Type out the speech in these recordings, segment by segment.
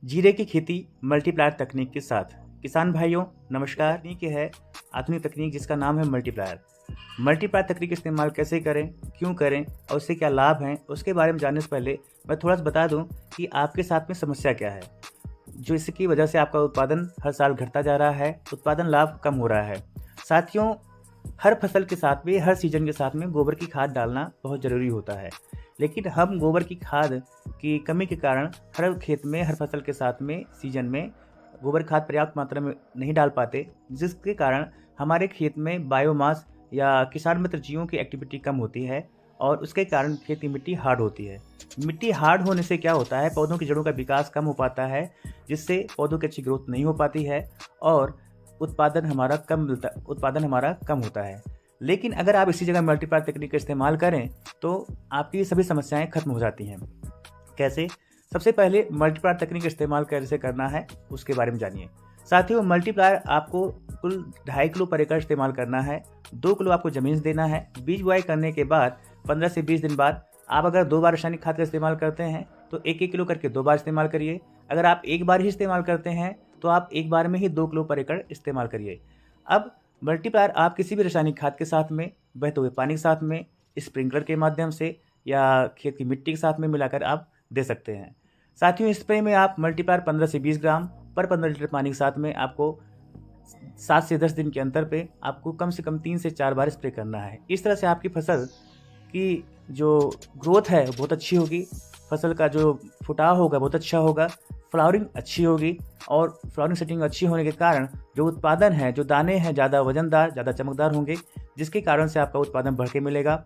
जीरे की खेती मल्टीप्लायर तकनीक के साथ। किसान भाइयों नमस्कार। तकनीक है आधुनिक तकनीक जिसका नाम है मल्टीप्लायर। मल्टीप्लायर तकनीक इस्तेमाल कैसे करें, क्यों करें और उससे क्या लाभ हैं, उसके बारे में जानने से पहले मैं थोड़ा सा बता दूं कि आपके साथ में समस्या क्या है जो इसकी वजह से आपका उत्पादन हर साल घटता जा रहा है, उत्पादन लाभ कम हो रहा है। साथियों, हर फसल के साथ में, हर सीजन के साथ में गोबर की खाद डालना बहुत ज़रूरी होता है, लेकिन हम गोबर की खाद की कमी के कारण हर खेत में, हर फसल के साथ में, सीजन में गोबर खाद पर्याप्त मात्रा में नहीं डाल पाते, जिसके कारण हमारे खेत में बायोमास या किसान मित्र जीवों की एक्टिविटी कम होती है और उसके कारण खेत की मिट्टी हार्ड होती है। मिट्टी हार्ड होने से क्या होता है, पौधों की जड़ों का विकास कम हो पाता है, जिससे पौधों की अच्छी ग्रोथ नहीं हो पाती है और उत्पादन हमारा कम होता है। लेकिन अगर आप इसी जगह मल्टीप्लायर तकनीक का इस्तेमाल करें तो आपकी सभी समस्याएं खत्म हो जाती हैं। कैसे? सबसे पहले मल्टीप्लायर तकनीक का इस्तेमाल कैसे करना है उसके बारे में जानिए। साथियों, मल्टीप्लायर आपको कुल 2.5 किलो पर एकड़ इस्तेमाल करना है। 2 किलो आपको जमीन देना है। बीज बुआई करने के बाद 15 से 20 दिन बाद आप अगर 2 बार रासायनिक खाद का इस्तेमाल करते हैं तो 1-1 किलो करके 2 बार इस्तेमाल करिए। अगर आप एक बार ही इस्तेमाल करते हैं तो आप एक बार में ही 2 किलो पर एकड़ इस्तेमाल करिए। अब मल्टीप्लायर आप किसी भी रासायनिक खाद के साथ में, बहते हुए पानी के साथ में, स्प्रिंकलर के माध्यम से या खेत की मिट्टी के साथ में मिलाकर आप दे सकते हैं। साथियों, स्प्रे में आप मल्टीप्लायर 15 से 20 ग्राम पर 15 लीटर पानी के साथ में आपको 7 से 10 दिन के अंतर पे आपको कम से कम 3 से 4 बार स्प्रे करना है। इस तरह से आपकी फसल की जो ग्रोथ है बहुत अच्छी होगी, फसल का जो फुटाव होगा बहुत अच्छा होगा, फ्लावरिंग अच्छी होगी और फ्लावरिंग सेटिंग अच्छी होने के कारण जो उत्पादन है, जो दाने हैं ज़्यादा वजनदार, ज़्यादा चमकदार होंगे, जिसके कारण से आपका उत्पादन बढ़ के मिलेगा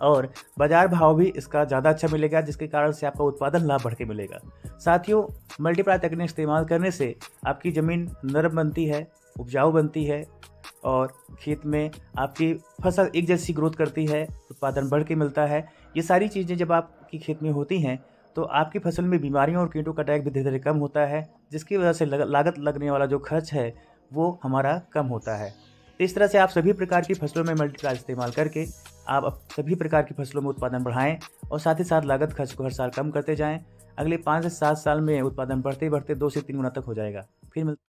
और बाजार भाव भी इसका ज़्यादा अच्छा मिलेगा, जिसके कारण से आपका उत्पादन लाभ बढ़ के मिलेगा। साथियों, मल्टीप्लायर तकनीक इस्तेमाल करने से आपकी ज़मीन नरम बनती है, उपजाऊ बनती है और खेत में आपकी फसल एक जैसी ग्रोथ करती है, उत्पादन बढ़ के मिलता है। ये सारी चीज़ें जब आपकी खेत में होती हैं तो आपकी फसल में बीमारियों और कीटों का अटैक भी धीरे-धीरे कम होता है, जिसकी वजह से लागत लगने वाला जो खर्च है वो हमारा कम होता है। तो इस तरह से आप सभी प्रकार की फसलों में मल्टीप्लायर इस्तेमाल करके आप सभी प्रकार की फसलों में उत्पादन बढ़ाएं और साथ ही साथ लागत खर्च को हर साल कम करते जाएं। अगले 5 से 7 साल में उत्पादन बढ़ते-बढ़ते 2 से 3 गुना तक हो जाएगा। फिर मिल